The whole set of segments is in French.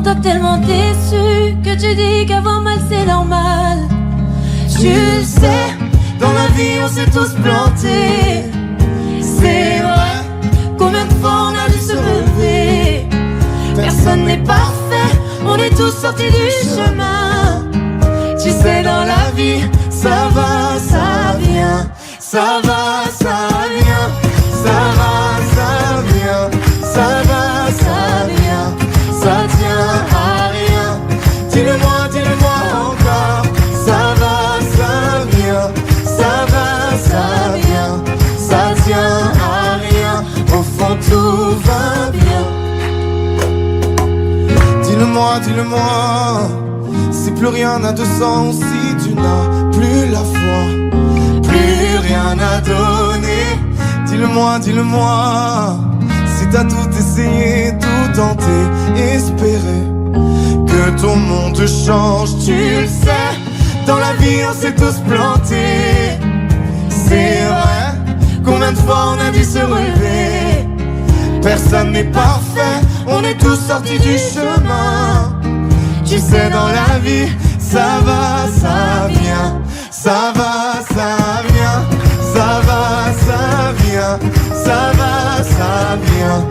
On t'a tellement déçu que tu dis qu'avoir mal c'est normal. Tu le sais, dans la vie on s'est tous plantés. C'est vrai, combien de fois on a dû se relever. Personne n'est parfait, on est tous sortis du chemin. Tu sais dans la vie, ça va, ça vient. Ça va, ça vient. Ça va, ça vient. Ça va, ça vient. Ça tient à rien. Dis-le-moi encore. Ça va, ça vient. Ça va, ça vient. Ça tient à rien. Au fond tout va bien. Dis-le-moi. Si plus rien n'a de sens, si tu n'as plus la foi, plus rien à donner. Dis-le-moi. Si t'as tout essayé, tout tenté, espéré que ton monde change. Tu le sais, dans la vie on s'est tous plantés. C'est vrai, combien de fois on a dû se relever. Personne n'est parfait, on est tous sortis du chemin. Tu sais dans la vie, ça va, ça vient. Ça va, ça vient. Ça va, ça vient. Ça va, ça vient.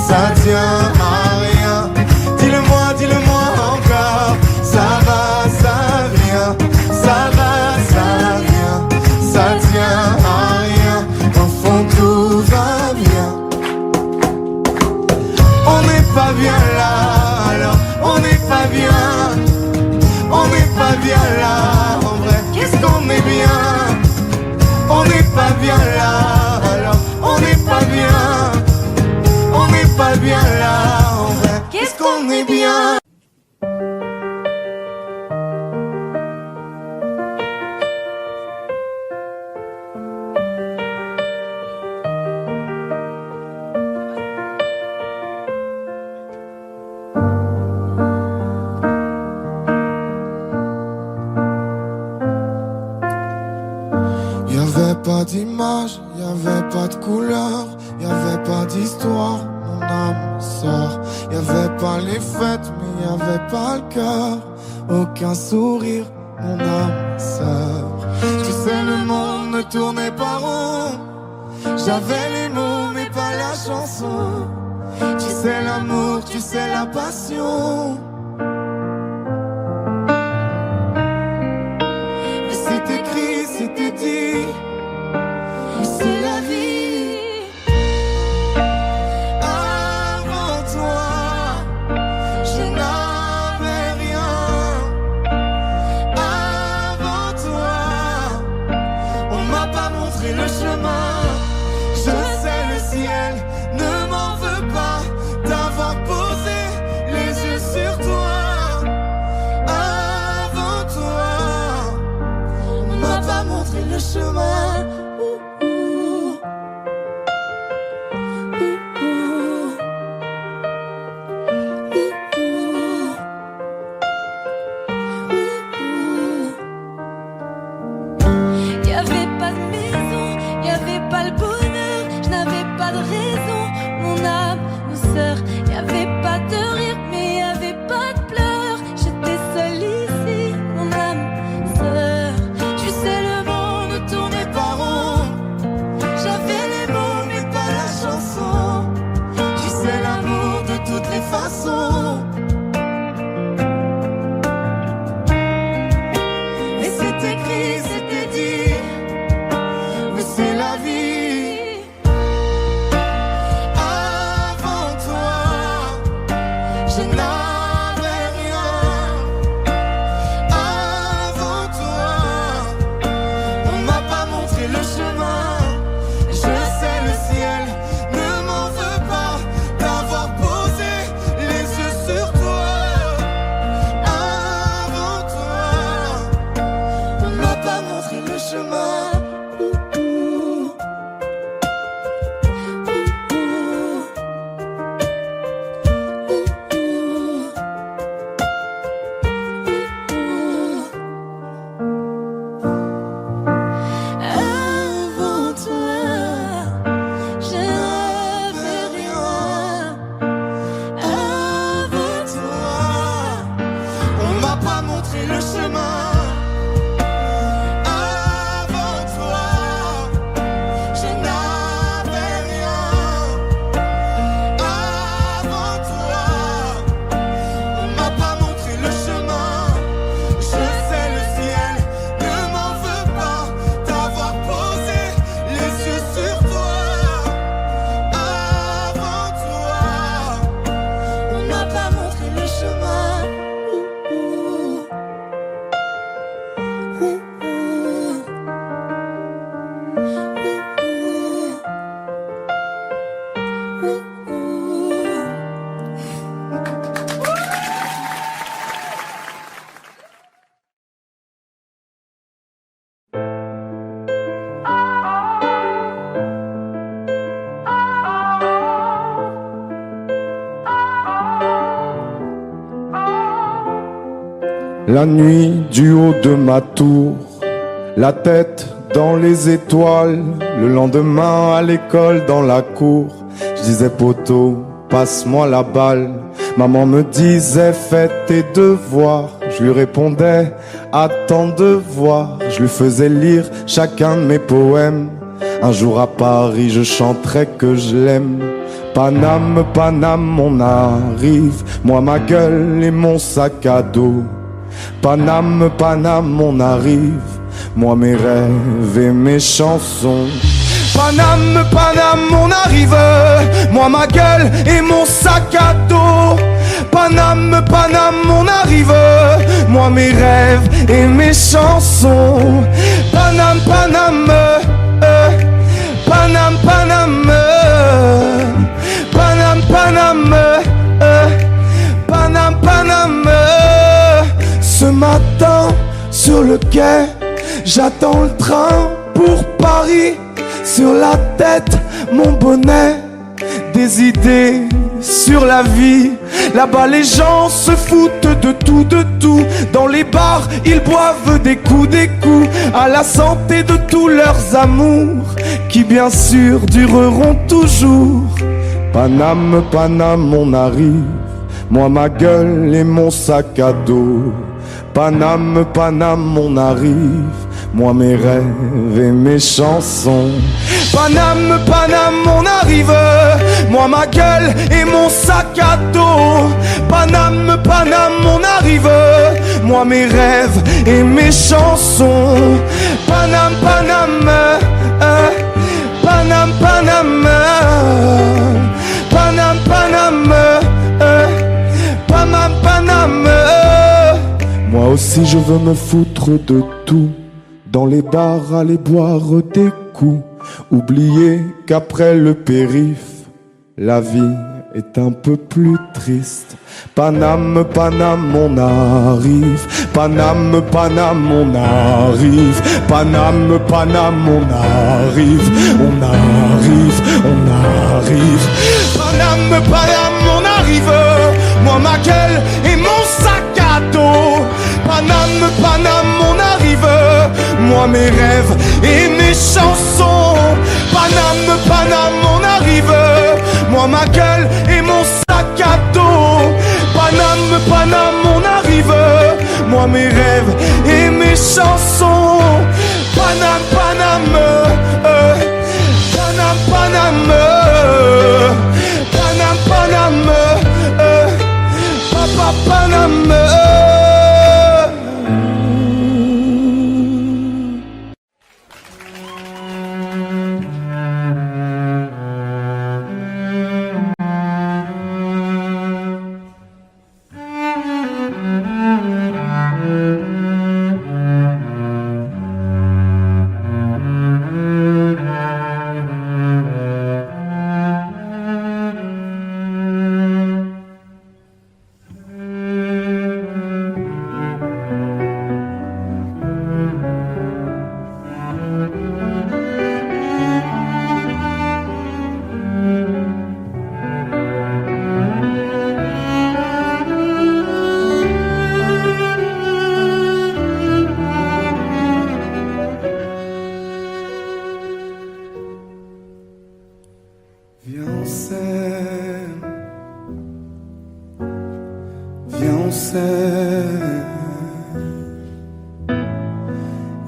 Ça tient à rien. Dis-le-moi encore. Ça va, ça vient. Ça va, ça vient. Ça tient à rien. Au fond tout va bien. On n'est pas bien là, alors on n'est pas bien. On n'est pas bien là, en vrai, qu'est-ce qu'on est bien. On n'est pas bien là, alors on n'est pas bien. On n'est pas bien là, en vrai, qu'est-ce qu'on est bien. Y'avait pas d'image, y'avait pas de couleur, y'avait pas d'histoire, mon âme sort. Y'avait pas les fêtes, mais y'avait pas le cœur. Aucun sourire, mon âme sort. Tu sais le monde ne tournait pas rond. J'avais les mots mais pas la chanson. Tu sais l'amour, tu sais la passion. C'est écrit, c'était dit. C'est la vie. Avant toi, je n'avais rien. Avant toi, on m'a pas montré le chemin. Je sais le ciel ne m'en veut pas d'avoir posé les yeux sur toi. La nuit du haut de ma tour, la tête dans les étoiles. Le lendemain à l'école dans la cour, je disais poteau, passe-moi la balle. Maman me disait fais tes devoirs. Je lui répondais attends de voir. Je lui faisais lire chacun de mes poèmes. Un jour à Paris je chanterai que je l'aime. Paname, Paname, on arrive. Moi ma gueule et mon sac à dos. Paname, Paname, on arrive. Moi mes rêves et mes chansons. Paname, Paname, on arrive. Moi ma gueule et mon sac à dos. Paname, Paname, on arrive. Moi mes rêves et mes chansons. Paname, Paname, Paname, Paname, Paname, Paname, Paname, Paname. Ce matin sur le quai, j'attends le train pour Paris. Sur la tête, mon bonnet, des idées sur la vie. Là-bas les gens se foutent de tout, de tout. Dans les bars, ils boivent des coups, à la santé de tous leurs amours, qui bien sûr dureront toujours. Paname, Paname, on arrive. Moi ma gueule et mon sac à dos. Paname, Paname, on arrive. Moi mes rêves et mes chansons. Paname, Paname, on arrive. Moi ma gueule et mon sac à dos. Paname, Paname, on arrive. Moi mes rêves et mes chansons. Paname, Paname, Paname, Paname, Paname, Paname, Paname, Paname. Moi aussi je veux me foutre de tout. Dans les bars, aller boire des coups. Oublier qu'après le périph', la vie est un peu plus triste. Paname, Paname, on arrive. Paname, Paname, on arrive. Paname, Paname, on arrive. On arrive, on arrive. Paname, Paname, on arrive. Moi ma gueule et mon sac à dos. Paname, Paname, on arrive. Moi mes rêves et mes chansons. Paname, Paname, on arrive. Moi ma gueule et mon sac à dos. Paname, Paname, on arrive. Moi mes rêves et mes chansons. Paname, Paname, Paname, Paname, Paname, Paname, Papa Paname.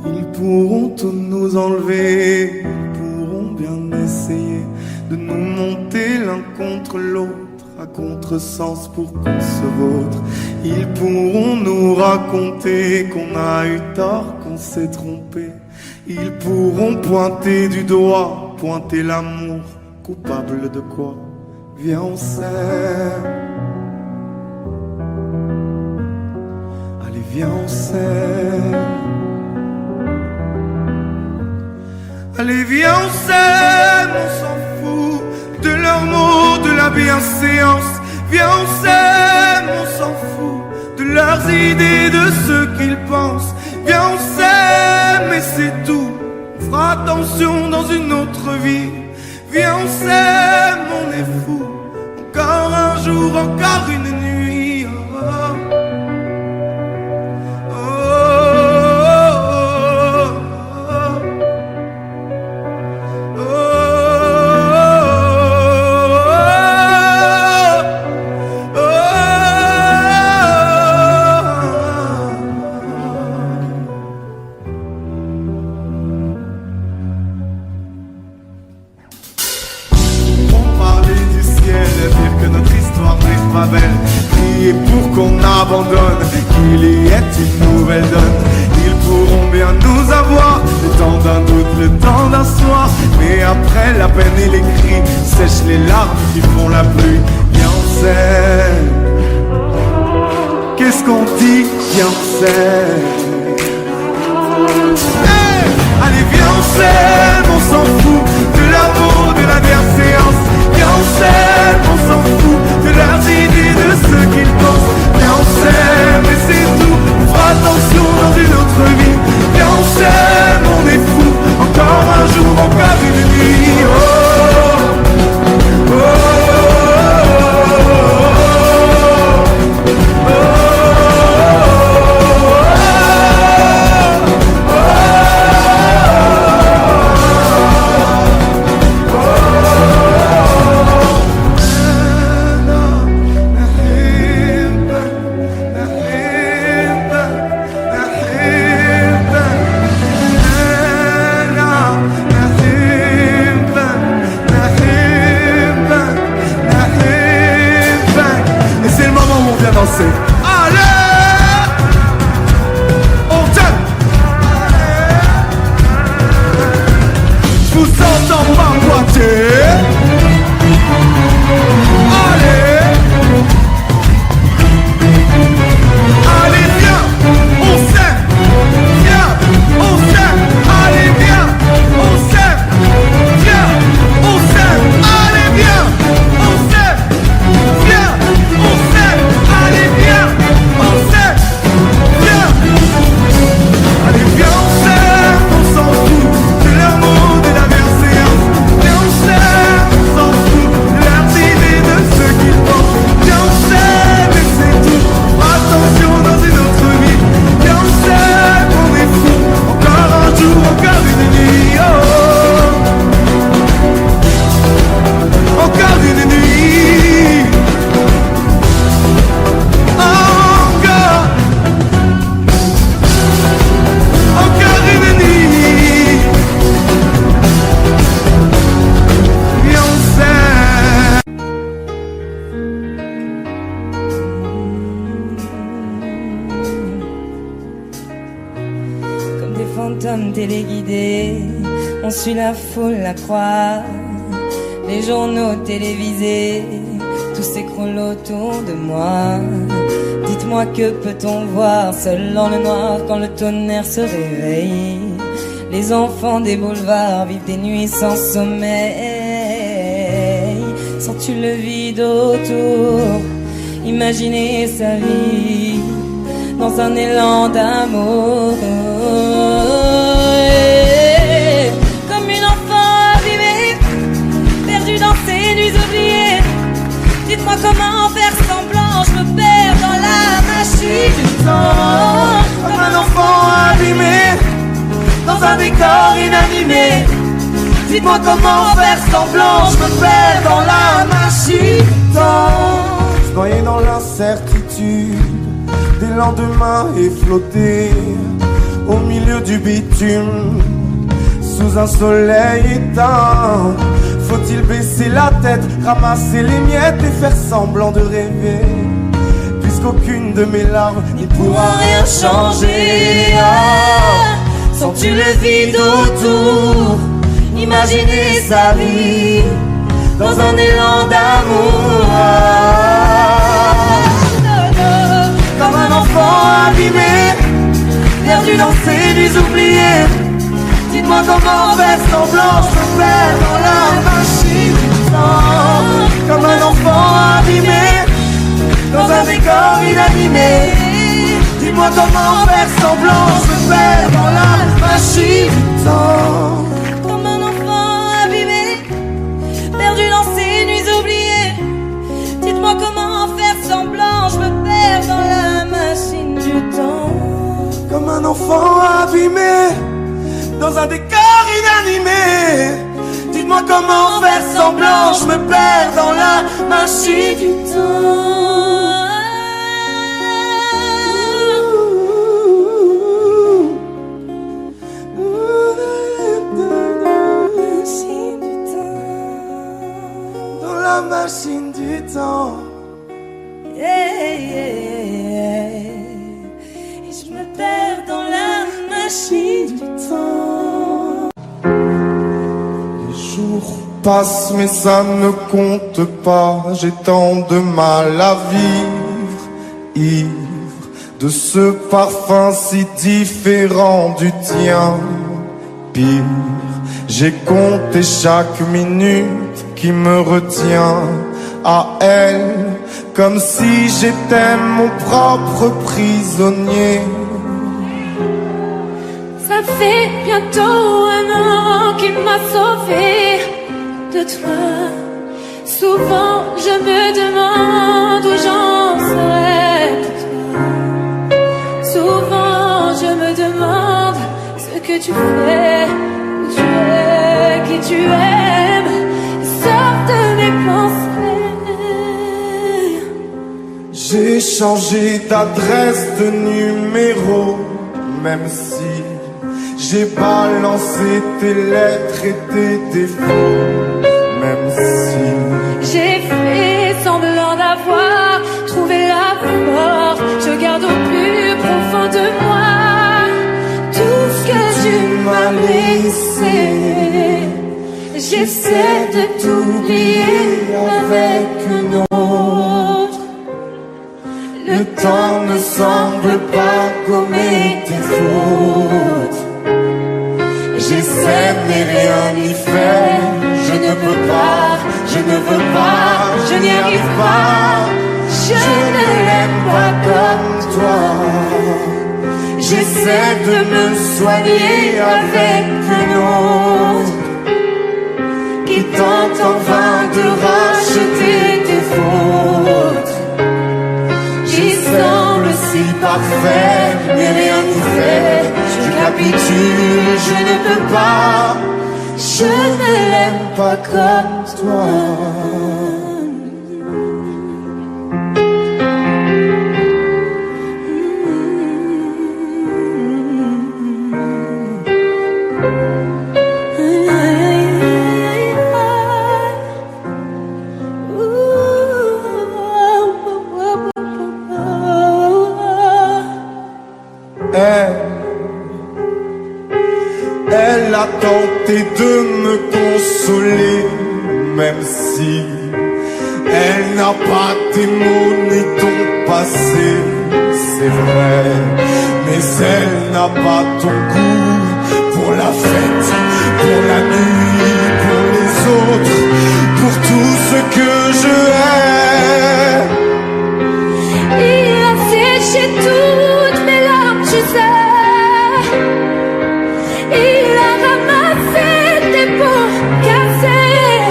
Ils pourront tout nous enlever, ils pourront bien essayer de nous monter l'un contre l'autre à contresens pour qu'on se vautre. Ils pourront nous raconter qu'on a eu tort, qu'on s'est trompé. Ils pourront pointer du doigt, pointer l'amour, coupable de quoi? Viens on s'aime. Allez viens on s'aime. Allez viens on s'aime, on s'en fout de leurs mots, de la bienséance. Viens on s'aime, on s'en fout de leurs idées, de ce qu'ils pensent. Viens on s'aime et c'est tout. On fera attention dans une autre vie. Viens on s'aime, on est fou. Encore un jour, encore une nuit. Oh. pas belle. Priez pour qu'on abandonne, qu'il y ait une nouvelle donne. Ils pourront bien nous avoir, le temps d'un doute, le temps d'un soir. Mais après la peine et les cris, sèchent les larmes qui font la pluie. Viens on s'aime. Qu'est-ce qu'on dit? Viens on s'aime. Hey, allez viens on s'aime, on s'en fout de l'amour, de la bienséance. Viens on s'aime, on s'en fout de leurs idées, de ce qu'ils pensent. Viens on s'aime et c'est tout, on fera attention dans une autre vie. Viens on s'aime, on est fou, encore un jour, encore une nuit. Oh, oh, oh, téléguidés, on suit la foule, la croix, les journaux télévisés, tout s'écroule autour de moi. Dites-moi que peut-on voir seul dans le noir quand le tonnerre se réveille? Les enfants des boulevards vivent des nuits sans sommeil. Sens-tu le vide autour? Imaginez sa vie dans un élan d'amour. Comme une enfant abîmée, perdue dans ses nuits oubliées. Dites-moi comment faire semblant, je me perds dans la machine du temps. Comme un enfant abîmé dans un décor inanimé. Dites-moi comment faire semblant, je me perds dans la machine du temps. Je noyais dans l'incertitude des lendemains et flotter au milieu du bitume sous un soleil éteint. Faut-il baisser la tête, ramasser les miettes et faire semblant de rêver, puisqu'aucune de mes larmes n'y pourra rien changer. Sens-tu le vide autour? Imaginez sa vie dans un élan d'amour. Comme un enfant abîmé, perdu dans ses nuits oubliées. Dites-moi comment faire semblant, je me perds dans la machine du temps. Comme un enfant abîmé dans un décor inanimé. Dis-moi comment faire semblant, je me perds dans la machine du temps. Comme un enfant abîmé, perdu dans ses nuits oubliées. Dites-moi comment faire semblant, je me perds dans la machine du temps. Comme un enfant abîmé dans un décor inanimé. Dites-moi comment faire semblant, je me perds dans la machine du temps. Dans la machine du temps. Et je me perds dans la machine du temps. Les jours passent mais ça ne compte pas. J'ai tant de mal à vivre, ivre de ce parfum si différent du tien. Pire, j'ai compté chaque minute qui me retient à elle, comme si j'étais mon propre prisonnier. Ça fait bientôt 1 an qu'il m'a sauvé de toi. Souvent je me demande où j'en serais de toi. Souvent je me demande ce que tu fais, où tu es, qui tu aimes. Sors de mes pensées. J'ai changé d'adresse, de numéro, même si j'ai balancé tes lettres et tes défauts, même si j'ai fait semblant d'avoir trouvé la force. Je garde au plus profond de moi tout ce que tu m'as laissé. J'essaie de t'oublier avec un autre. le temps ne semble pas gommer tes fautes. J'essaie mais rien n'y fait. Je ne peux pas, je ne veux pas, je n'y arrive pas. Je ne l'aime pas comme toi. J'essaie de me soigner avec un autre qui tente en vain de racheter tes fautes. Qui semble si parfait, mais rien n'y fait. Je capitule, je ne peux pas. Je ne l'aime pas comme toi. Elle a tenté de me consoler, même si elle n'a pas tes mots ni ton passé, c'est vrai. Mais elle n'a pas ton goût pour la fête, pour la nuit, pour les autres, pour tout ce que je hais. Il a séché toutes mes larmes, tu sais. Il a ramassé tes peaux cassées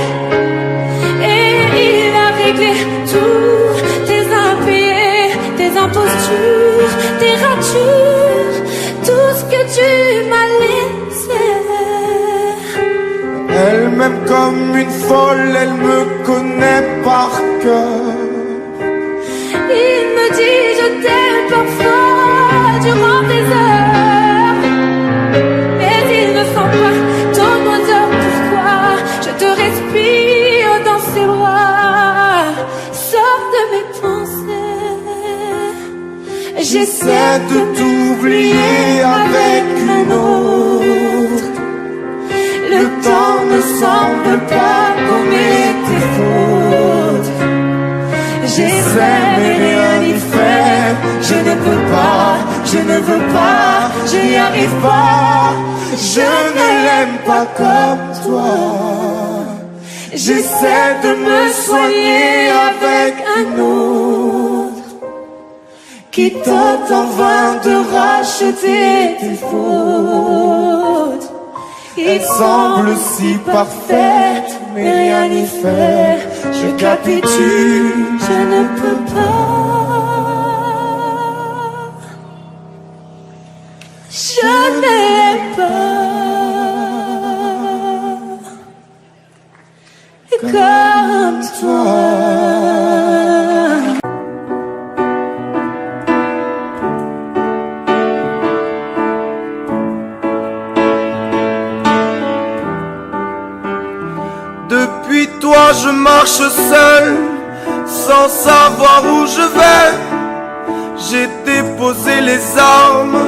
et il a réglé tous tes impayés, tes impostures, tes ratures, tout ce que tu m'as laissé. Elle m'aime comme une folle, elle me connaît par cœur. Il me dit je t'aime parfois durant des heures, mais il ne sent pas ton odeur. Pourquoi je te respire dans ses bras? Sors de mes pensées. J'essaie de t'oublier avec un autre. Le temps ne semble pas gommer tes fautes. J'essaie mais rien n'y fait. Je ne peux pas, je ne veux pas, je n'y arrive pas. Je ne l'aime pas comme toi. J'essaie de me soigner avec un autre qui tente en vain de racheter tes fautes. Elle semble si parfaite, mais rien n'y fait. Je capitule, Je ne peux pas. Je n'aime pas comme toi. Depuis toi je marche seul sans savoir où je vais. J'ai déposé les armes,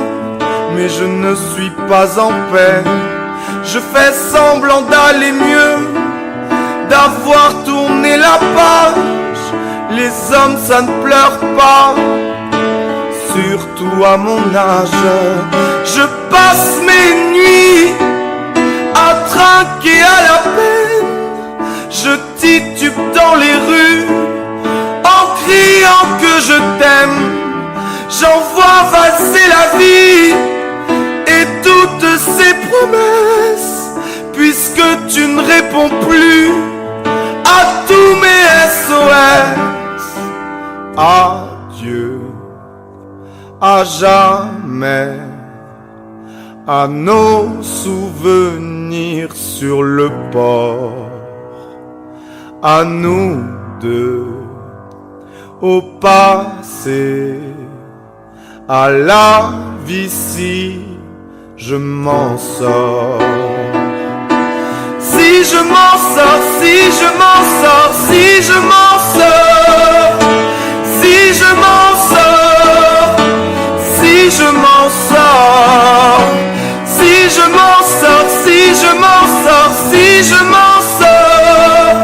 mais je ne suis pas en paix. Je fais semblant d'aller mieux, d'avoir tourné la page. Les hommes ça ne pleure pas, surtout à mon âge. Je passe mes nuits à trinquer à la peine. Je titube dans les rues en criant que je t'aime. J'envoie valser la vie et toutes ces promesses, puisque tu ne réponds plus à tous mes SOS. Adieu à jamais, à nos souvenirs sur le port, à nous deux, au passé, à la vie si je m'en sors. Si je m'en sors, si je m'en sors, si je m'en sors, si je m'en sors, si je m'en sors, si je m'en sors, si je m'en sors, si je m'en sors,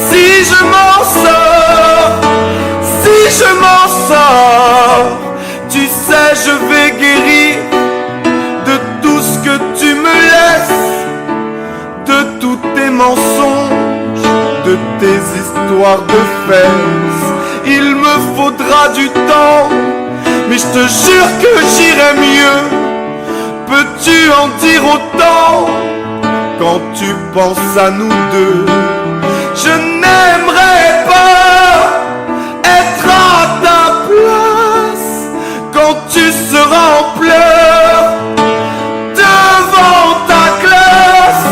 si je m'en sors, si je m'en sors, tu sais je vais guérir de tout ce que tu me laisses, de tous tes mensonges, de tes histoires de fesses. Il me faudra du temps, mais je te jure que j'irai mieux. Peux-tu en dire autant quand tu penses à nous deux? Je n'aimerais pas être à ta place quand tu seras en pleurs devant ta classe,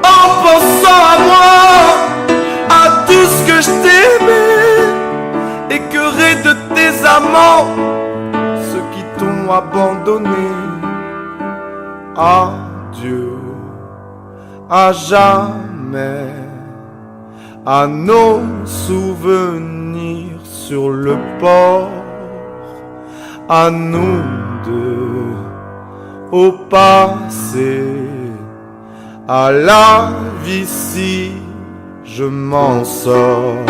en pensant à moi, à tout ce que je t'aimais, écœuré de tes amants, ceux qui t'ont abandonné. Adieu à jamais, à nos souvenirs sur le port, à nous deux, au passé, à la vie si je m'en sors.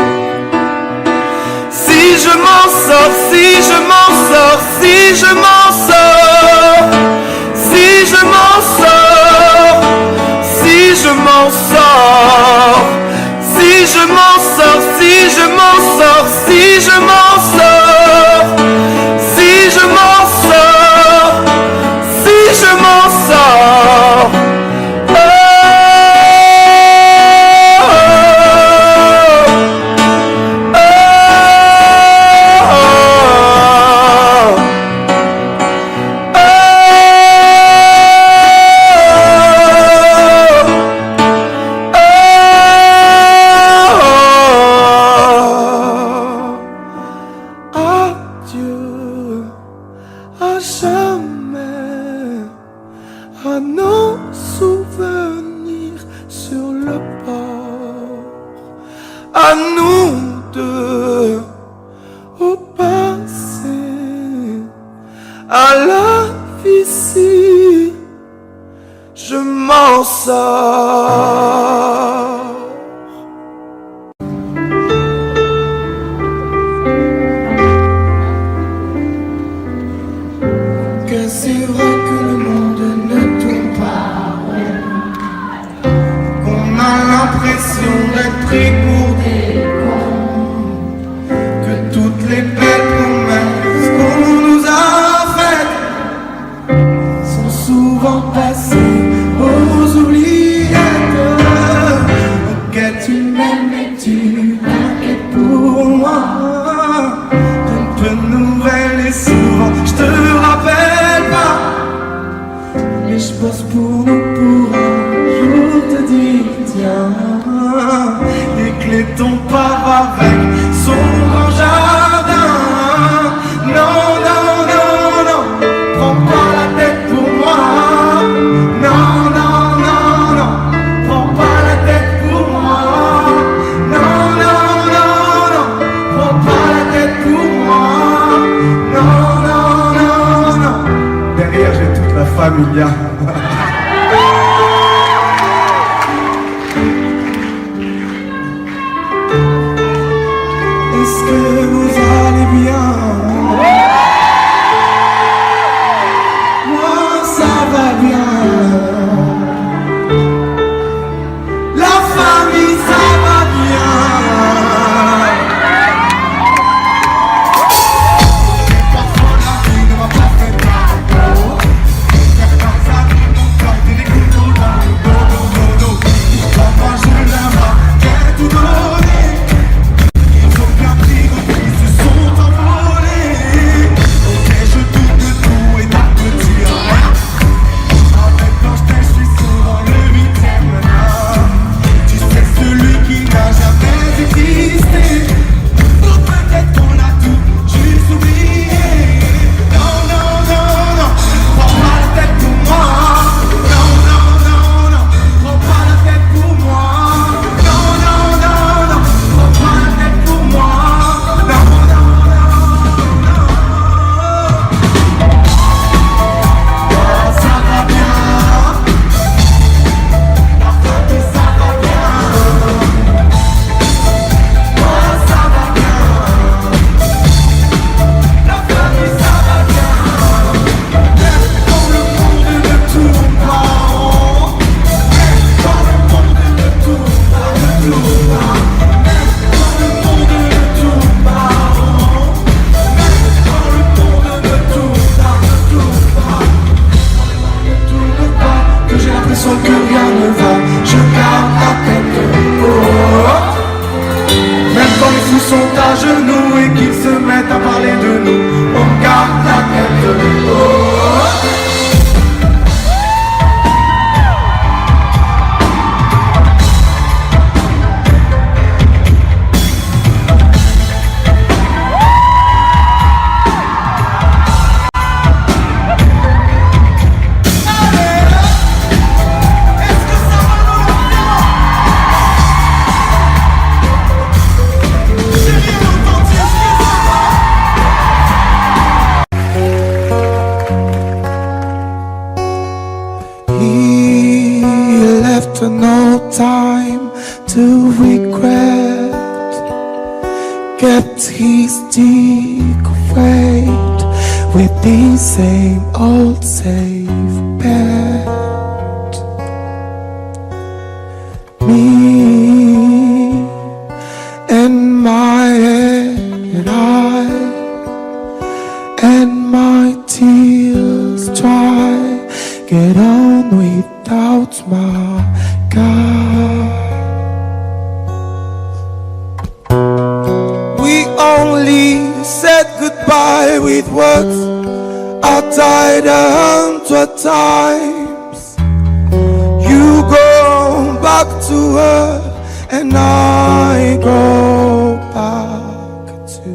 Si je m'en sors, si je m'en sors, si je m'en sors, si je m'en sors, si je m'en sors, si je m'en sors, si je m'en sors, si je m'en sors, si je m'en sors, si je m'en sors. À nous deux, au passé, à la vie si je m'en sors. Que c'est vrai que le monde ne tourne pas, qu'on a l'impression d'être pris pour des cons, que toutes les belles promesses qu'on nous a faites sont souvent passées aux oubliettes. Ok, tu m'aimes et tu t'inquiètes pour moi. Un peu de nouvelles et souvent je te rappelle pas, mais je bosse pour nous pour un jour te dire tiens. Les clés tombent pas avec son grand jardin. Non, non, non, non, prends pas la tête pour moi. Non, non, non, non, prends pas la tête pour moi. Non, non, non, non, Emilia. Est-ce que vous allez bien? Moi ça va bien. La famille ça va bien. Parfois la vie ne m'a pas fait mal. Certains amis m'ont planté des couteaux dans le dos. Pourtant moi je leur ai tout donné. Ils ont bien pris, ils se sont envolés. Ok, je doute de tout et n'aboutit à rien. Avec Blanche-Neige, je suis souvent le 8e là. Tu sais, celui qui n'a jamais existé. Ou peut-être qu'on a tout juste oublié. Non, non, non, non, prends pas la tête pour moi. Non, non, non, non, prends pas la tête pour moi. Non, non, non, non, prends pas la tête pour moi. Non, non, non, non. Oh, ça va bien. La famille, ça va bien. Oh, ça va bien. La famille, ça va bien. Même quand le monde ne tourne pas rond. Même quand le monde ne tourne pas, ne tourne pas. Même quand le monde ne tourne pas rond. Même quand le monde ne tourne pas, ne tourne pas. Ne tourne pas, que j'ai l'impression que rien ne va. Je garde la tête haute. Même quand les fous sont à genoux et qu'ils se mettent à parler de nous, on garde la tête haute. Est-ce que ça va dans l'ambiance? J'ai rien entendu, est-ce que ça va? He left no time to regret, kept his secret with the same old safe bet. Me and my head, and my tears try get on without my God. We only said goodbye with words. I died 100 times. You go back to her and I go back to.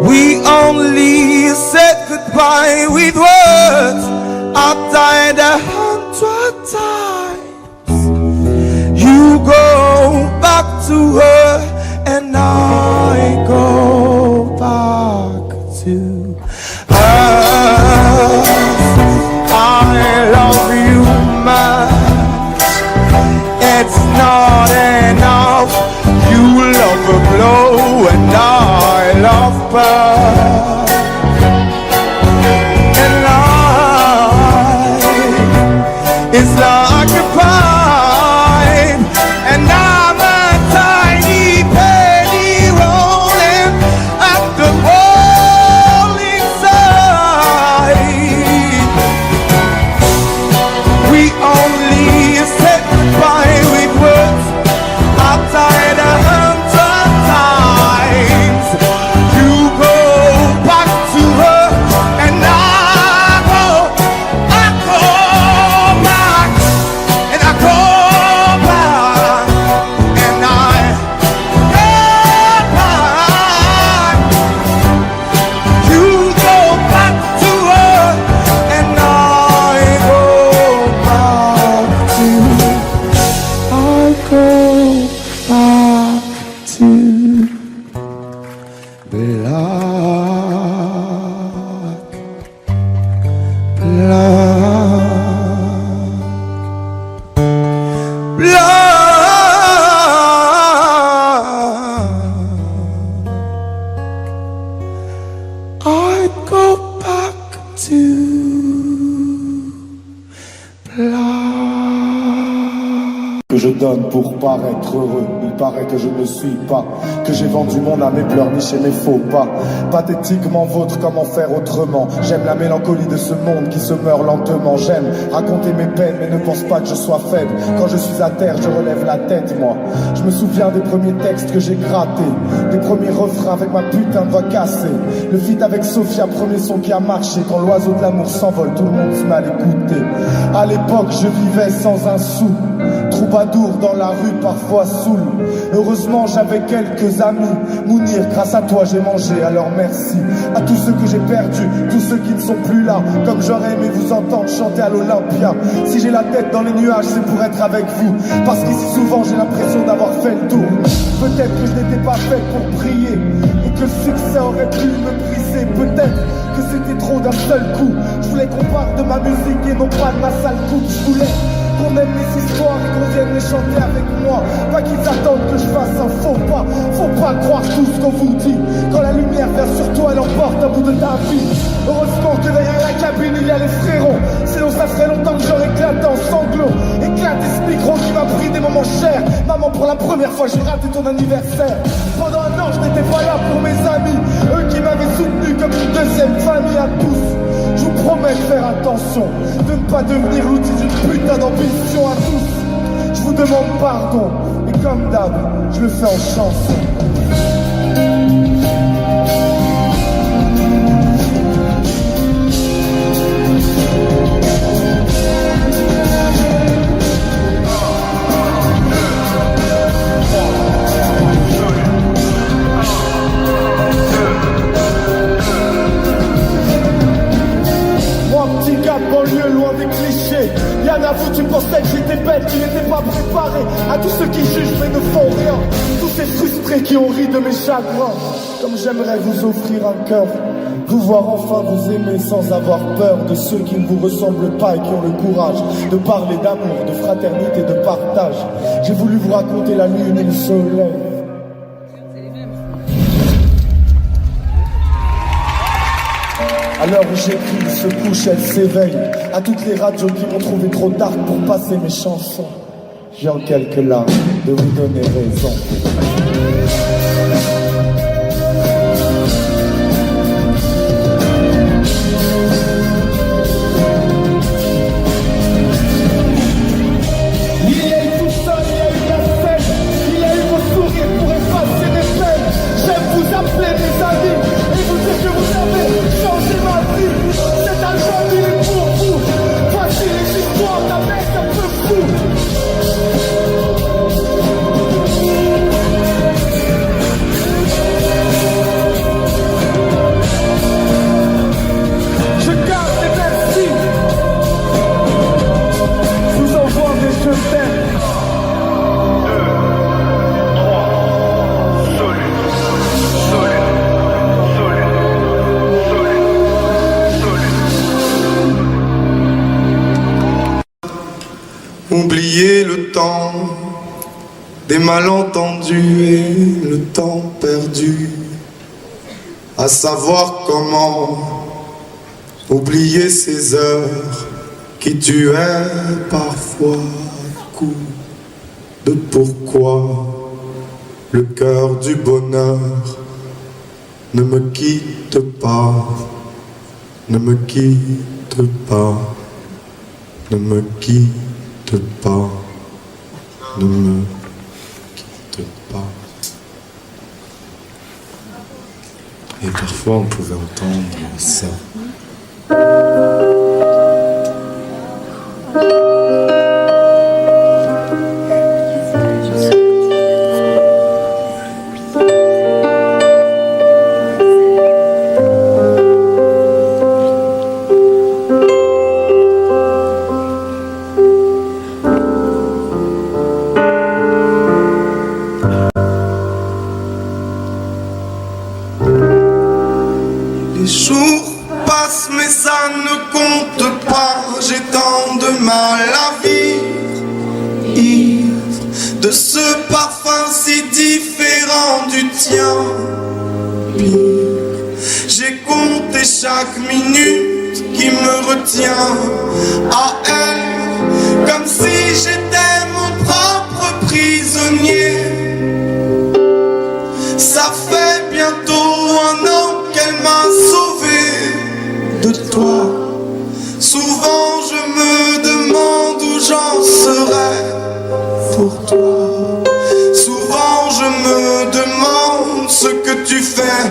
We only said goodbye with words. I died 100 times. You go back to her and I go back to her. I love you much. It's not enough. You love a blow and I love her. And life is like a pipe, and I'm a tiny penny rolling at the hole inside. We only said goodbye with words. I died 100 times. You go back donne pour paraître heureux. Il paraît que je ne suis pas, que j'ai vendu mon âme et pleurniché mes faux pas. Pathétiquement vôtre, comment faire autrement? J'aime la mélancolie de ce monde qui se meurt lentement. J'aime raconter mes peines mais ne pense pas que je sois faible. Quand je suis à terre je relève la tête moi. Je me souviens des premiers textes que j'ai grattés, des premiers refrains avec ma putain de voix cassée. Le feat avec Sophia, premier son qui a marché. Quand l'oiseau de l'amour s'envole, tout le monde se met à l'écouter. À l'époque je vivais sans un sou, troubadour dans la rue, parfois saoul. Heureusement j'avais quelques amis. Mounir, grâce à toi j'ai mangé, alors merci. À tous ceux que j'ai perdus, tous ceux qui ne sont plus là. Comme j'aurais aimé vous entendre chanter à l'Olympia. Si j'ai la tête dans les nuages, c'est pour être avec vous. Parce qu'ici souvent j'ai l'impression d'avoir fait le tour. Peut-être que je n'étais pas fait pour briller, et que le succès aurait pu me briser. Peut-être que c'était trop d'un seul coup. Je voulais qu'on parle de ma musique et non pas de ma sale coupe. Je voulais qu'on aime les histoires et qu'on vienne les chanter avec moi. Pas qu'ils attendent que je fasse un faux pas. Faut pas croire tout ce qu'on vous dit. Quand la lumière vient sur toi, elle emporte un bout de ta vie. Heureusement que derrière la cabine il y a les frérots. Sinon ça ferait longtemps que j'aurais éclaté en sanglots. Éclaté ce micro qui m'a pris des moments chers. Maman, pour la première fois j'ai raté ton anniversaire. Pendant un an je n'étais pas là pour mes amis, eux qui m'avaient soutenu comme une deuxième famille à tous. Je vous promets de faire attention, de ne pas devenir l'outil d'une putain d'ambition à tous. Je vous demande pardon, et comme d'hab, je le fais en chanson. Banlieue loin des clichés. Yann, avoue, tu pensais que j'étais bête, tu n'étais pas préparé. À tous ceux qui jugent mais ne font rien, tous ces frustrés qui ont ri de mes chagrins. Comme j'aimerais vous offrir un cœur, vous voir enfin vous aimer sans avoir peur de ceux qui ne vous ressemblent pas et qui ont le courage de parler d'amour, de fraternité, de partage. J'ai voulu vous raconter la lune et le soleil. À l'heure où j'écris, se couche, elle s'éveille. À toutes les radios qui m'ont trouvé trop tard pour passer mes chansons, j'ai en quelques larmes de vous donner raison. Il y a eu tout ça, il y a eu la scène, il y a eu vos sourires pour effacer mes peines. J'aime vous appeler mes amis et vous dire que vous avez changé ma vie. Cet album il est pour vous. Voici les histoires d'un mec un peu fou. Je garde les merci. Je vous envoie mes je t'aime. Oublier le temps des malentendus et le temps perdu, à savoir comment oublier ces heures qui tuaient parfois à coup de pourquoi le cœur du bonheur ne me quitte pas, ne me quitte pas, ne me quitte pas, ne me quitte pas. Et parfois on pouvait entendre ça. Les jours passent mais ça ne compte pas. J'ai tant de mal à vivre, ivre de ce parfum si différent du tien. Pire, j'ai compté chaque minute qui me retient à elle, comme si j'étais mon propre prisonnier. Ça fait bientôt 1 an qu'elle m'a sauvé de toi. Souvent je me demande où j'en serais pour toi. Souvent je me demande ce que tu fais,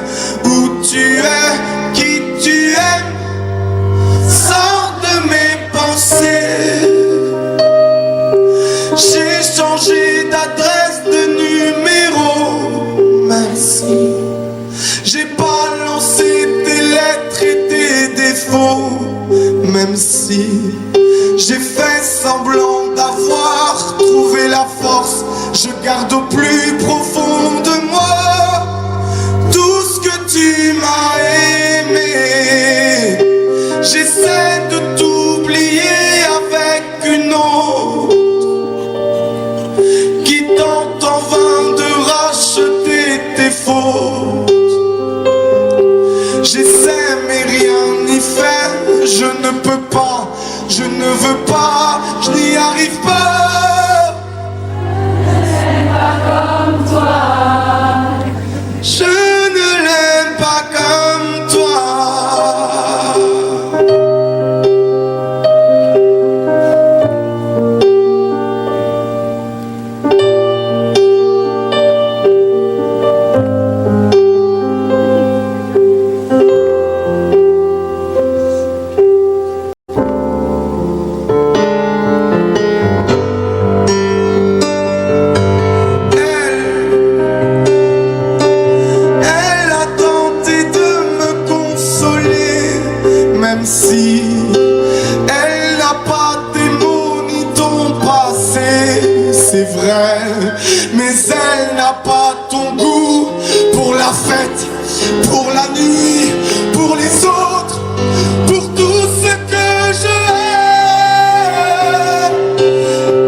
où tu es, qui tu es. Sors de mes pensées. J'ai changé d'adresse, de numéro, même si j'ai pas lancé tes lettres et tes défauts, même si j'ai fait semblant d'avoir trouvé la force, je garde au plus profond de moi tout ce que tu m'as aimé. J'essaie de t'oublier avec une autre qui tente en vain de racheter tes fautes. J'essaie mais rien n'y fait, je ne peux pas, je ne veux pas, je n'y arrive pas. Comme toi. Je ne l'aime pas comme toi. Même si elle n'a pas tes mots ni ton passé, c'est vrai, mais elle n'a pas ton goût pour la fête, pour la nuit, pour les autres, pour tout ce que je hais.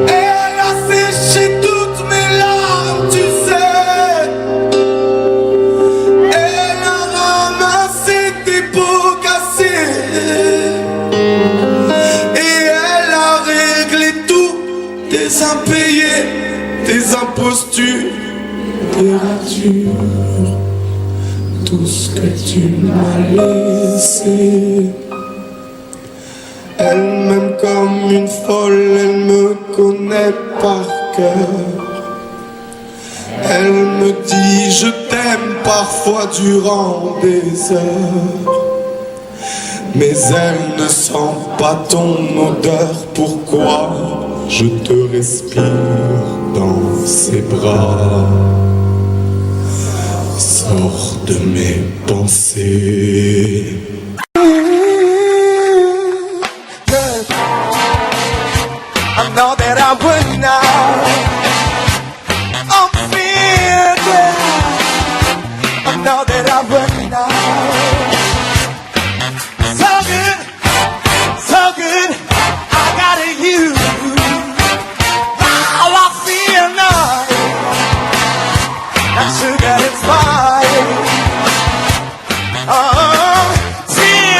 Elle a séché toutes mes larmes, tu sais. Elle a ramassé tes pots cassés. Tes impayés, tes impostures, tes ratures, tout ce que tu m'as laissé. Elle m'aime comme une folle, elle me connaît par cœur. Elle me dit je t'aime parfois durant des heures. Mais elle ne sent pas ton odeur, pourquoi je te respire dans ses bras. Sors de mes pensées. I know that I would not. I'm feeling good. I know that I would not. So good, so good. I got you. Sugar is fine. Oh, see.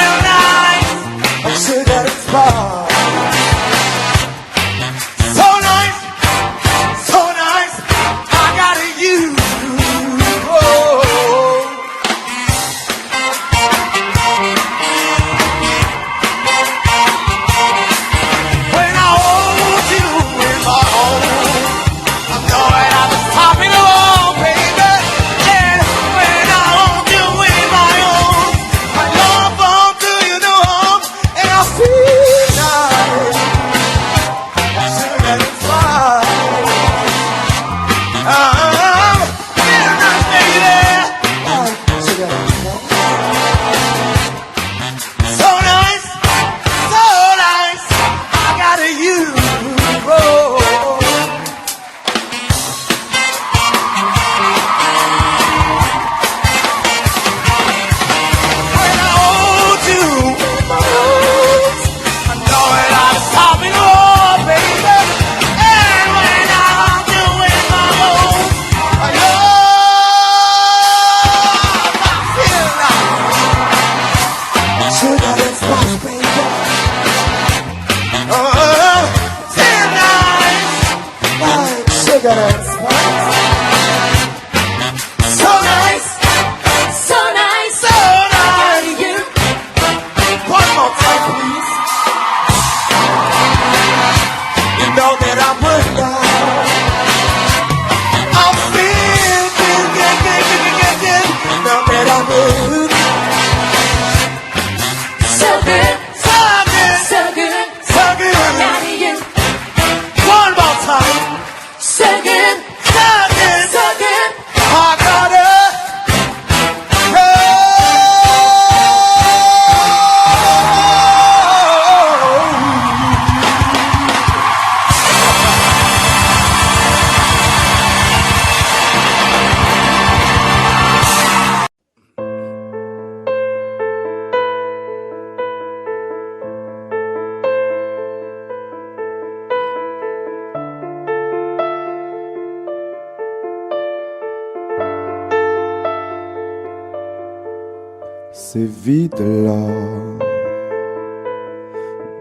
C'est vide là,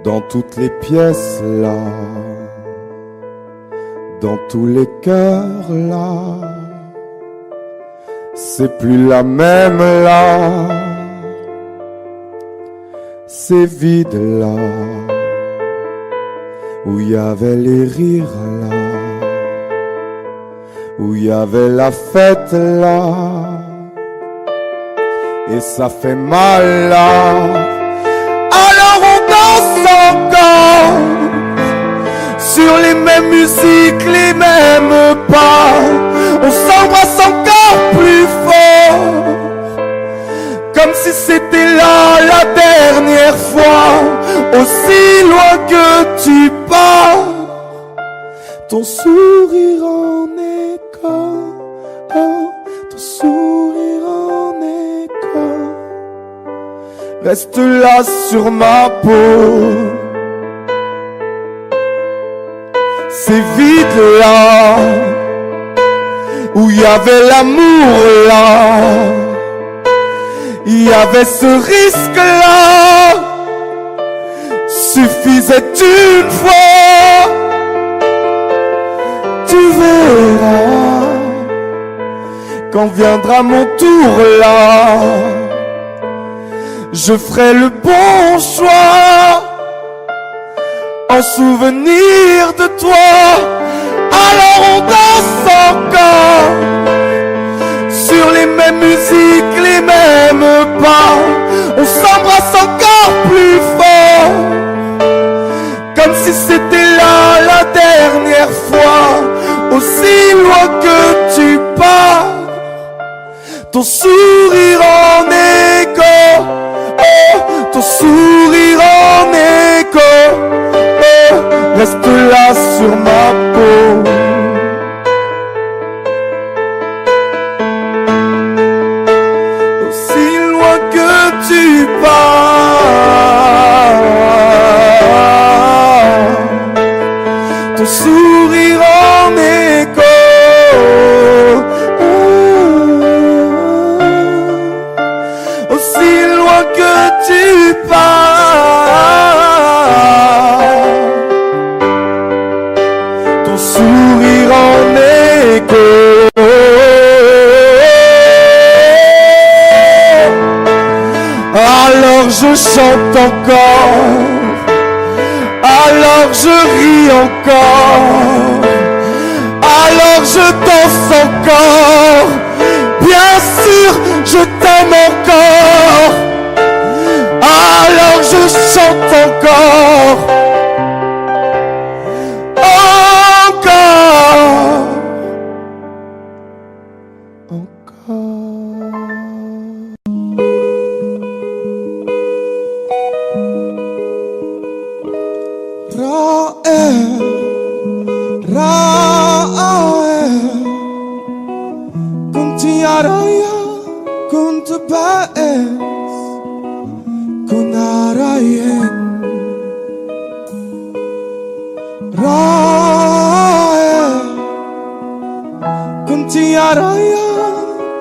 dans toutes les pièces là, dans tous les cœurs là. C'est plus la même là, c'est vide là, où y avait les rires là, où y avait la fête là. Et ça fait mal là. Alors on danse encore sur les mêmes musiques, les mêmes pas. On s'embrasse encore plus fort, comme si c'était là la dernière fois. Aussi loin que tu pars, ton sourire en écho, oh, ton sourire en écho reste là sur ma peau. C'est vide là, où y avait l'amour là, y avait ce risque là. Suffisait une fois, tu verras, quand viendra mon tour là, je ferai le bon choix, en souvenir de toi. Alors on danse encore sur les mêmes musiques, les mêmes pas. On s'embrasse encore plus fort, comme si c'était là la dernière fois. Aussi loin que tu pars, ton sourire en écho, oh, ton sourire en écho, oh, reste là sur ma peau. Aussi loin que tu pars, ton sourire en écho, aussi loin que tu pars, ton sourire en écho. Alors je chante encore, alors je ris encore, alors je danse encore. Bien sûr, je t'aime encore. Alors je chante encore, encore, encore. Kunti araya, kunti baes, kunarayen. Kunti araya,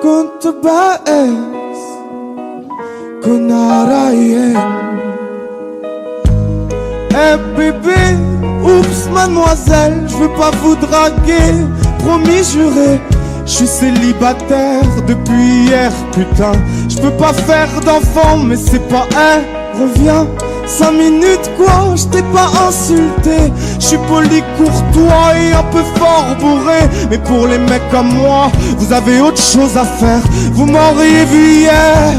kunti baes, kunarayen. Eh bébé, oups mademoiselle, je veux pas vous draguer, promis juré. Je suis célibataire depuis hier, putain. Je peux pas faire d'enfant, mais c'est pas un. Reviens, 5 minutes quoi, je t'ai pas insulté. Je suis poli, courtois et un peu fort bourré. Mais pour les mecs comme moi, vous avez autre chose à faire. Vous m'auriez vu hier.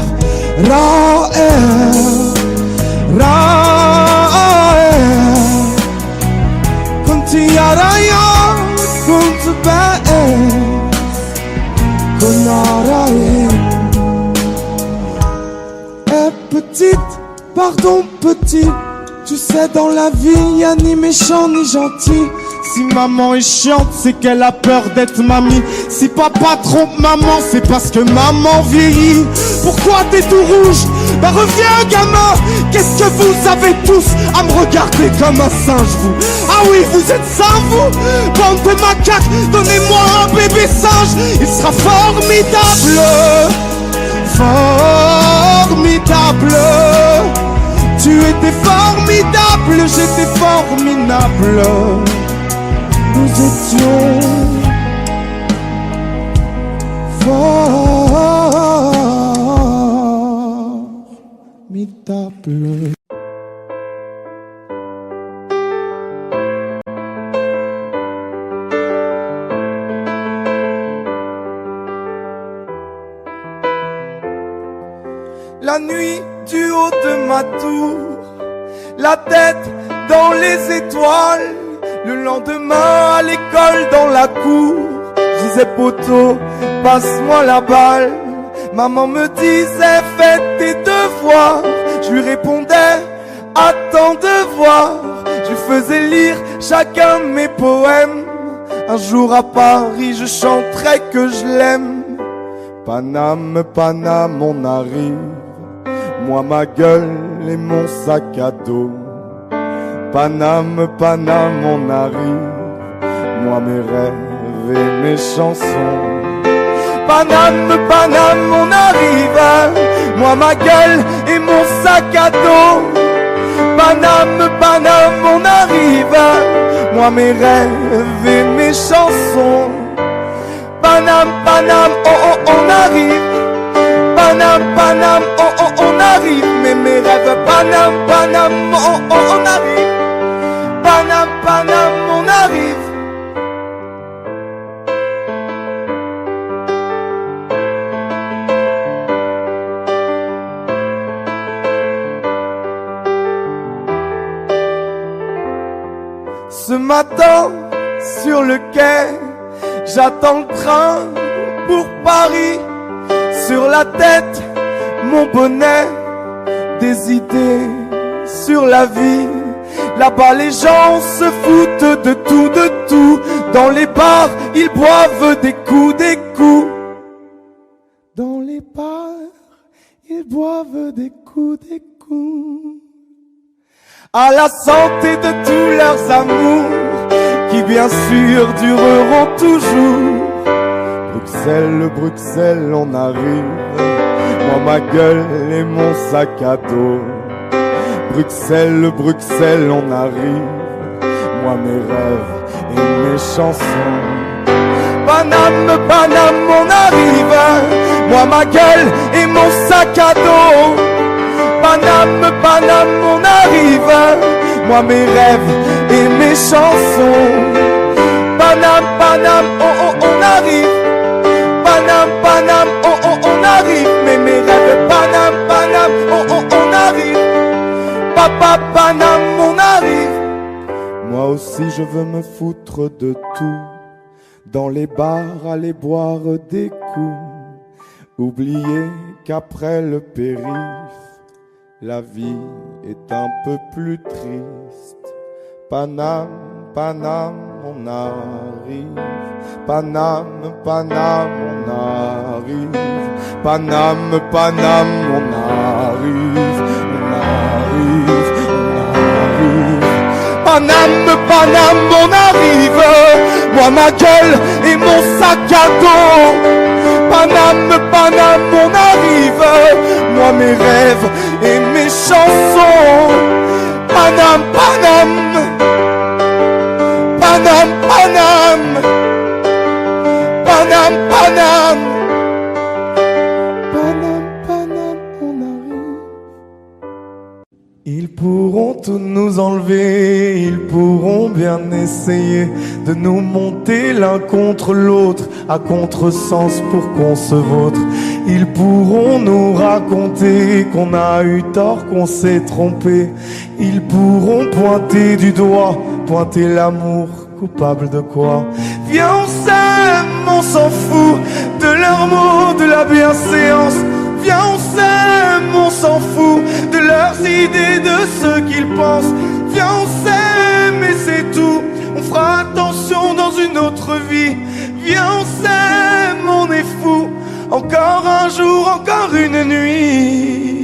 Kunti araya, kunti baes, kunarayen. Eh petite, pardon petit, tu sais dans la vie y'a ni méchant ni gentil. Si maman est chiante, c'est qu'elle a peur d'être mamie. Si papa trompe maman, c'est parce que maman vieillit. Pourquoi t'es tout rouge? Bah reviens gamin. Qu'est-ce que vous avez tous à me regarder comme un singe vous? Ah oui, vous êtes sains vous? Bande de macaques, donnez-moi un bébé singe. Il sera formidable, formidable. formidable. Tu étais formidable, j'étais formidable. Nous étions formidables. La nuit du haut de ma tour, la tête dans les étoiles. Le lendemain à l'école dans la cour, je disais poteau, passe-moi la balle. Maman me disait fais tes devoirs. Je lui répondais attends de voir. Je faisais lire chacun de mes poèmes. Un jour à Paris je chanterai que je l'aime. Paname, Paname, on arrive. Moi ma gueule et mon sac à dos. Paname, Paname, on arrive. Moi mes rêves et mes chansons. Paname, Paname, on arrive. Moi ma gueule et mon sac à dos. Paname, Paname, on arrive. Moi mes rêves et mes chansons. Paname, Paname, oh oh on arrive. Paname, Paname, oh oh on arrive. Mais mes rêves, Paname, Paname, oh oh on arrive. Paname, Paname, on arrive. Ce matin, sur le quai, j'attends le train pour Paris. Sur la tête, mon bonnet, des idées sur la vie. Là-bas les gens se foutent de tout, de tout. Dans les bars, ils boivent des coups, des coups. Dans les bars, ils boivent des coups, des coups. À la santé de tous leurs amours, qui bien sûr dureront toujours. Bruxelles, Bruxelles, on arrive. Moi ma gueule et mon sac à dos. Bruxelles, Bruxelles, on arrive. Moi mes rêves et mes chansons. Paname, Paname, on arrive. Moi ma gueule et mon sac à dos. Paname, Paname, on arrive. Moi mes rêves et mes chansons. Paname, Paname, oh oh on arrive. Paname, Paname, oh oh on arrive. Mais mes rêves, Paname, Paname, oh oh on arrive. Papa, Paname, on arrive. Moi aussi je veux me foutre de tout. Dans les bars, aller boire des coups. Oublier qu'après le périph', la vie est un peu plus triste. Paname, Paname, on arrive. Paname, Paname, on arrive. Paname, Paname, on arrive. On arrive, on arrive. Paname, Paname, on arrive. Moi ma gueule et mon sac à dos. Paname, Paname, on arrive. Moi mes rêves et mes chansons. Paname, Paname. Paname, Paname. Paname, Paname. Paname, Paname, on arrive. Ils pourront tout nous enlever, ils pourront bien essayer de nous monter l'un contre l'autre, à contresens pour qu'on se vautre. Ils pourront nous raconter qu'on a eu tort, qu'on s'est trompé. Ils pourront pointer du doigt, pointer l'amour, coupable de quoi? Viens on s'aime, on s'en fout de leurs mots, de la bienséance. Viens on s'aime, on s'en fout de leurs idées, de ce qu'ils pensent. Viens on s'aime et c'est tout. On fera attention dans une autre vie. Viens on s'aime, on est fou. Encore un jour, encore une nuit.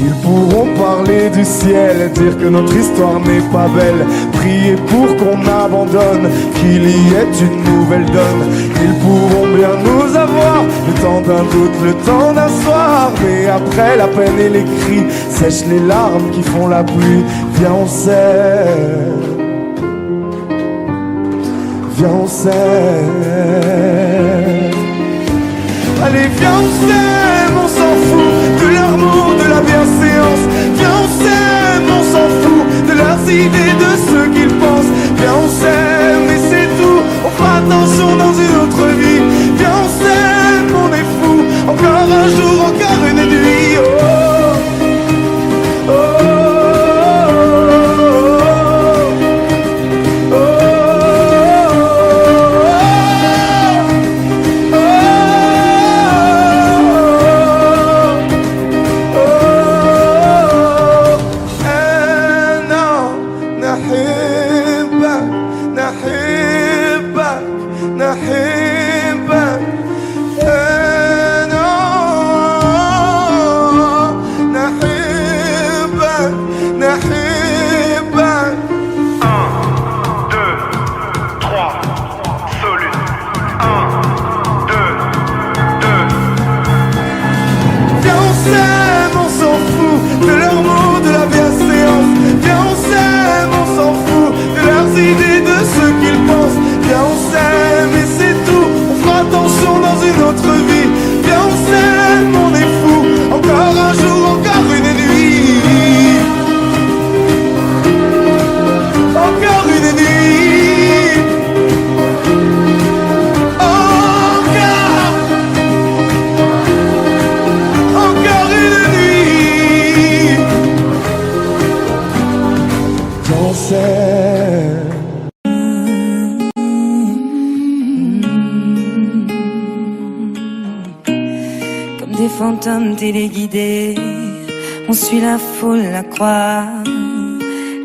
Ils pourront parler du ciel, dire que notre histoire n'est pas belle, prier pour qu'on abandonne, qu'il y ait une nouvelle donne. Ils pourront bien nous avoir, nous temps d'un doute, le temps d'un soir. Mais après la peine et les cris sèchent les larmes qui font la pluie. Viens on s'aime, viens on s'aime. Allez viens on s'aime, on s'en fout de leur mot, de la bienséance. Viens on s'aime, on s'en fout de leurs idées, de ce qu'ils pensent. Viens on s'aime et c'est tout, on fera attention dans une autre vie. Viens on s'aime, on est fou, encore un jour, encore une nuit. Oh, oh, oh, oh, oh, Fantômes téléguidés, on suit la foule, la croix,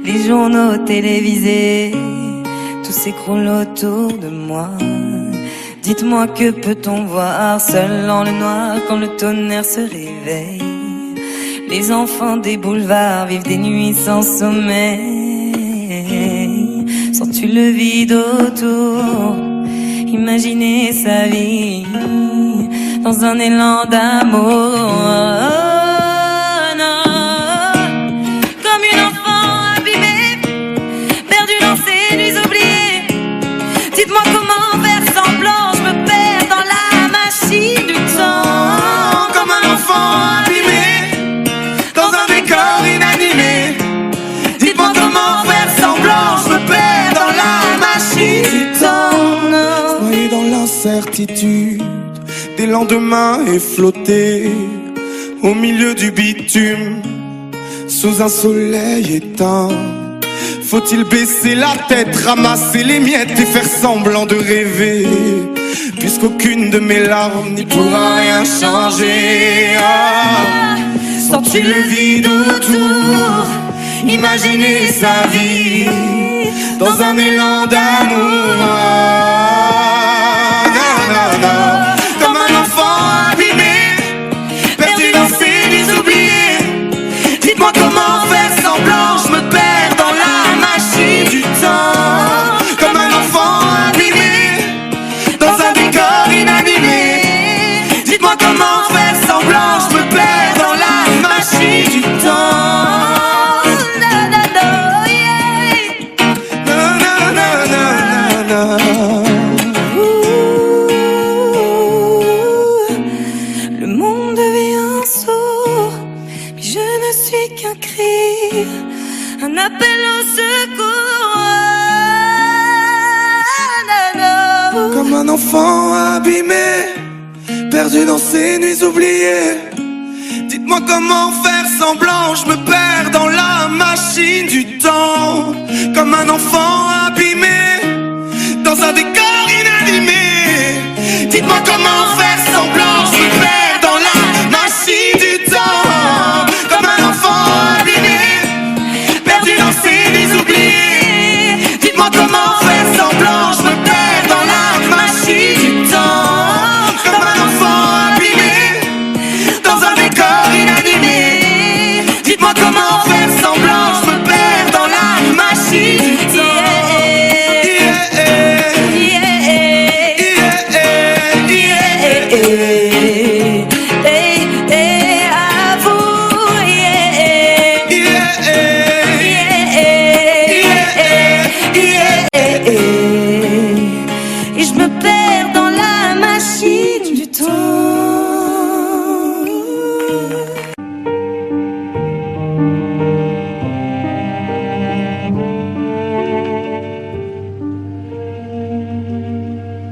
les journaux télévisés, tout s'écroule autour de moi. Dites-moi que peut-on voir seul dans le noir quand le tonnerre se réveille. Les enfants des boulevards vivent des nuits sans sommeil. Sens-tu le vide autour? Imaginez sa vie dans un élan d'amour. Non. Comme une enfant abîmée, perdue dans ses nuits oubliées. Dites-moi comment faire semblant, je me perds dans la machine du temps. Comme un enfant abîmé dans un décor inanimé. Dites-moi comment faire semblant, je me perds dans la machine du temps. Noyé dans l'incertitude des lendemains et flotter au milieu du bitume sous un soleil éteint. Faut-il baisser la tête, ramasser les miettes et faire semblant de rêver, puisqu'aucune de mes larmes n'y pourra rien changer. Ah, sens-tu le vide autour? Imaginez sa vie dans un élan d'amour. Comme un enfant abîmé, perdu dans ses nuits oubliées. Dites-moi comment faire semblant, je me perds dans la machine du temps. Comme un enfant abîmé, dans un décor inanimé. Dites-moi comment faire semblant, je me perds dans la machine du temps. Un appel au secours. Comme un enfant abîmé, perdu dans ses nuits oubliées. Dites-moi comment faire semblant, je me perds dans la machine du temps. Comme un enfant abîmé, dans un décor inanimé. Dites-moi comment faire semblant, je me perds dans la machine du temps. Comme un enfant abîmé, perdu dans ses nuits oubliées. Dites-moi comment faire semblant, je me perds dans la machine du temps. Comme un enfant abîmé, dans un décor inanimé. Dites-moi comment faire semblant, je me perds dans la machine du temps. Yeah, yeah. je me perds dans la machine du temps.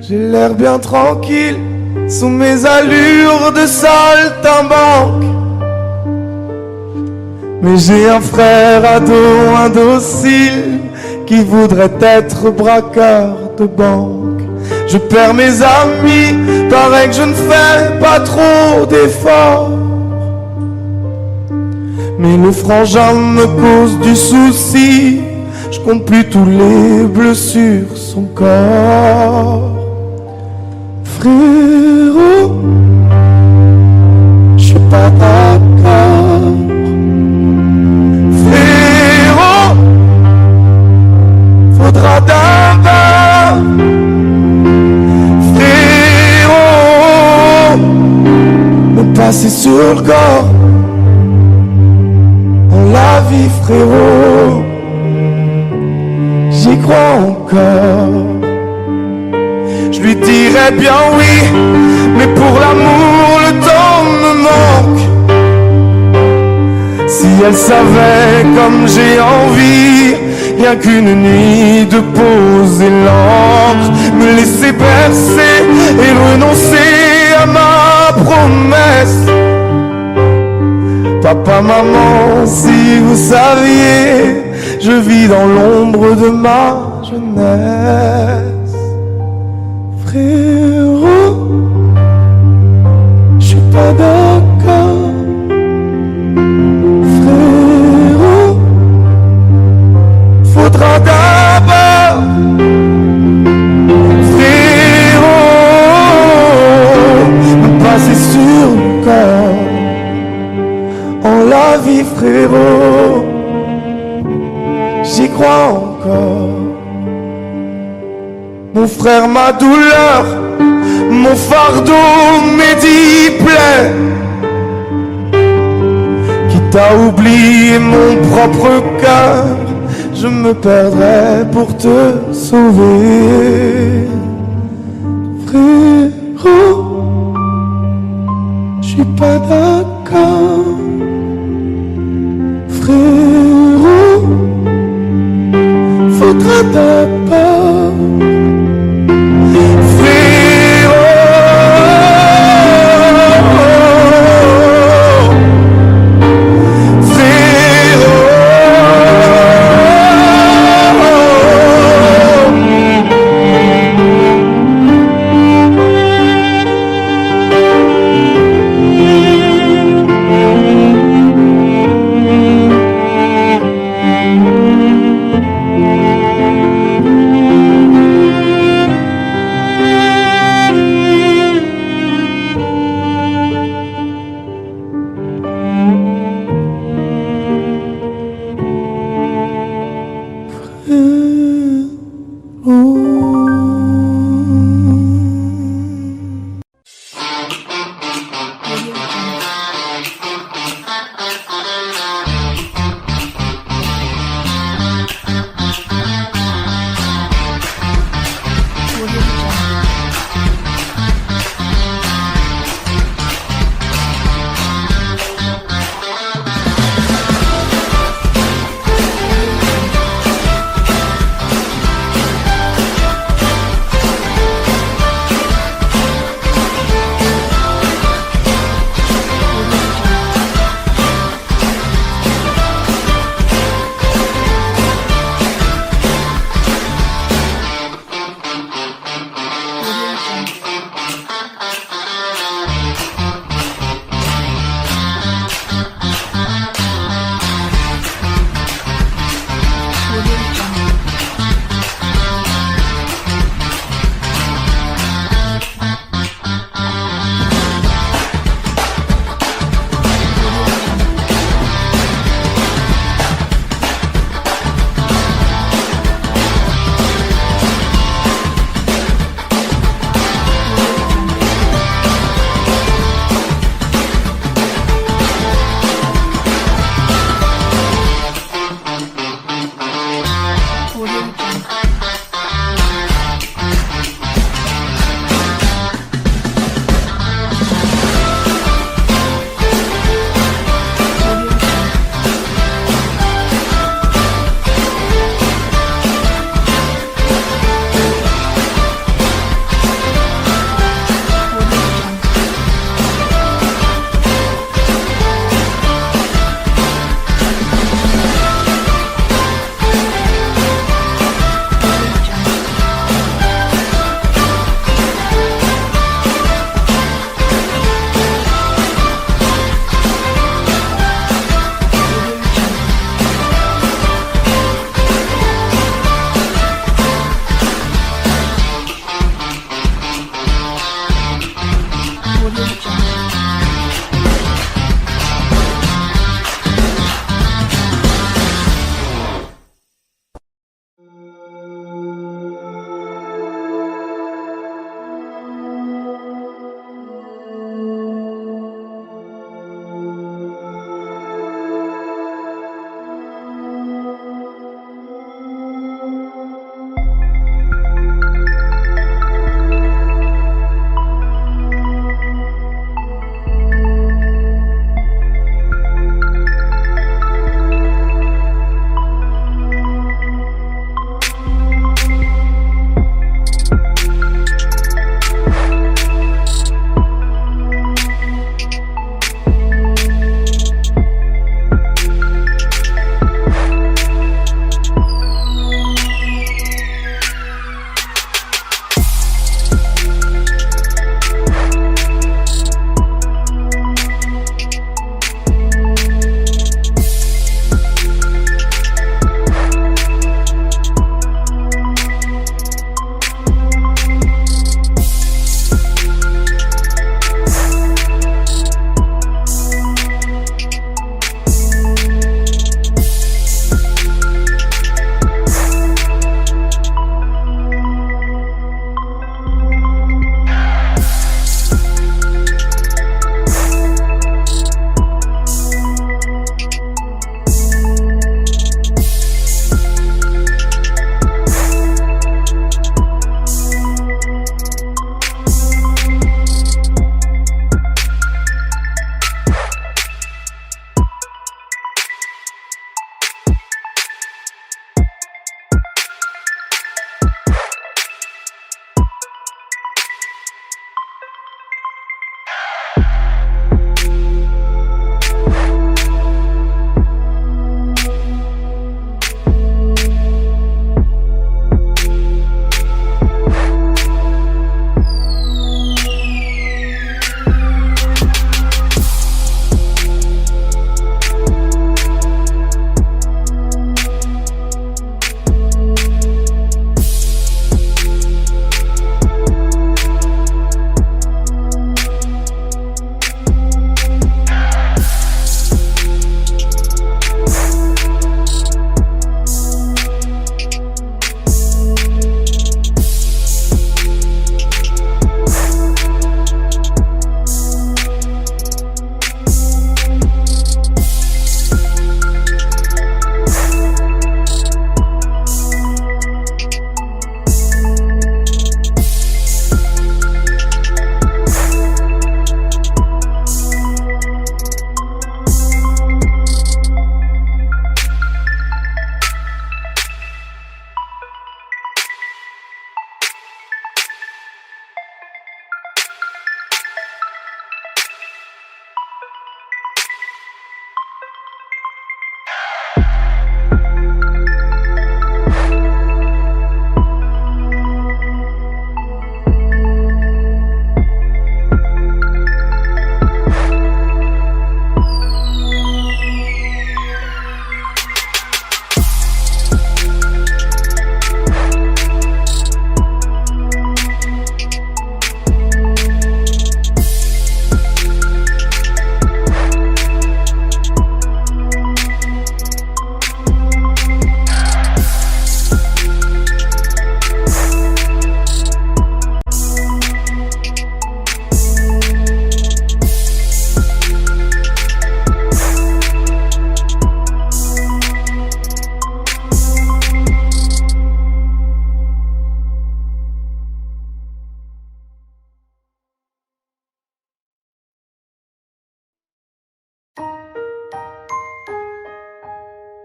J'ai l'air bien tranquille sous mes allures de saltimbanque, mais j'ai un frère ado indocile qui voudrait être braqueur de banque. Je perds mes amis, paraît que je ne fais pas trop d'efforts, mais le frangin me cause du souci. Je compte plus tous les bleus sur son corps. Frérot, je suis pas d'accord. Frérot, faudra d'abord. Frérot, me passer sur le corps. On la vit, frérot, j'y crois encore. Je lui dirais bien oui, mais pour l'amour le temps me manque. Si elle savait comme j'ai envie, rien qu'une nuit de poser l'encre, me laisser bercer et renoncer à ma promesse. Papa, maman, si vous saviez, je vis dans l'ombre de ma jeunesse. Frérot, je suis pas d'accord. Frérot, faudra d'abord. Frérot, me passer sur le corps. En la vie, frérot, j'y crois encore. Mon frère, ma douleur, mon fardeau, mes 10 plaies. Quitte à oublier mon propre cœur, je me perdrais pour te sauver. Frérot, je suis pas d'accord. Frérot, faudra d'abord.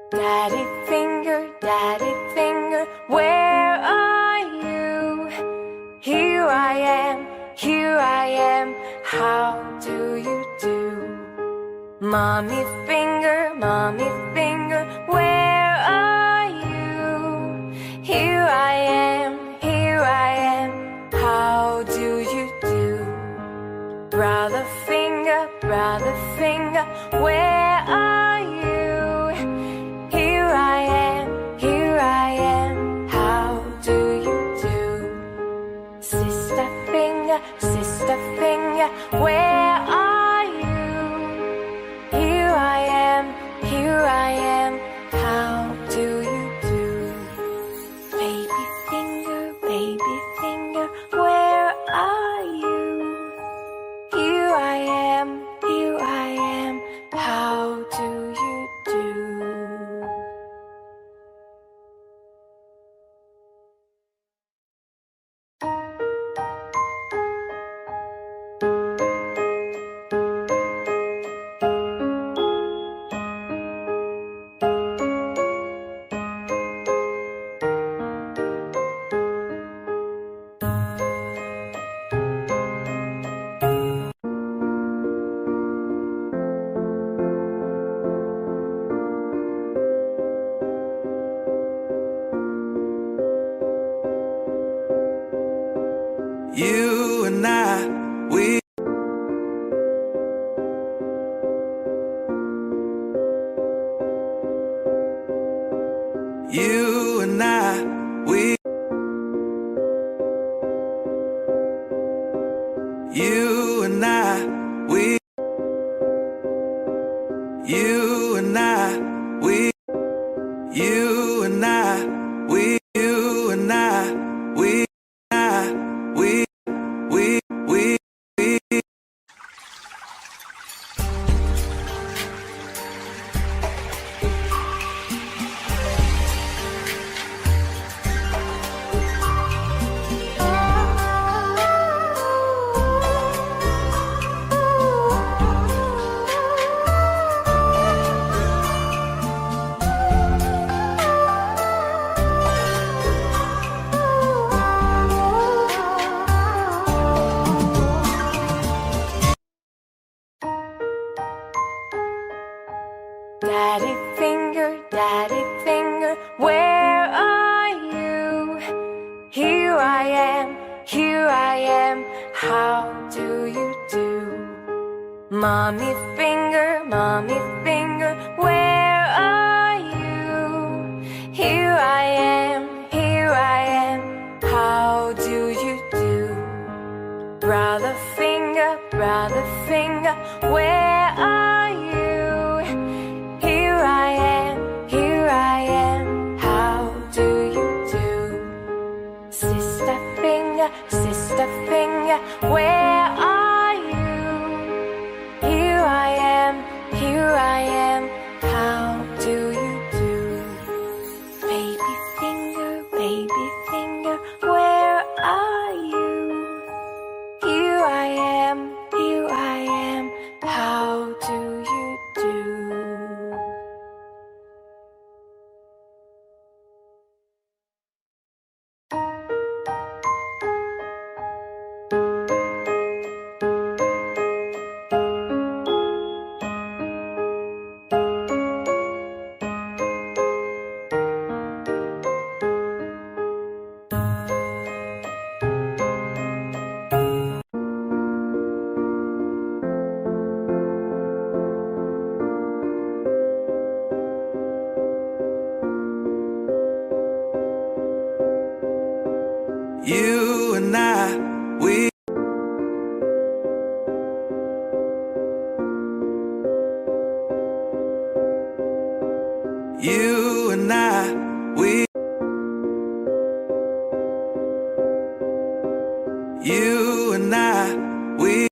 Daddy finger, where are you? Here I am, how do you do? Mommy finger, where are you? Here I am, how do you do? Brother finger, where are you? Here I am, how do you do? Sister finger, where are you? Here I am, how do you do? Baby finger, where are you? Here I am, how do you do? You and I, we You and I, we You and I, we You and I, we You and I, we You and I, we Daddy finger, where are you? Here I am, how do you do? Mommy finger, where are you? Here I am, how do you do? Brother finger, where are you? Here I am, how do you do? Sister finger, where are you? Here I am, how do you do? Baby finger, where are you? Here I am, how do you do? You and I, we You and I, we You and I, we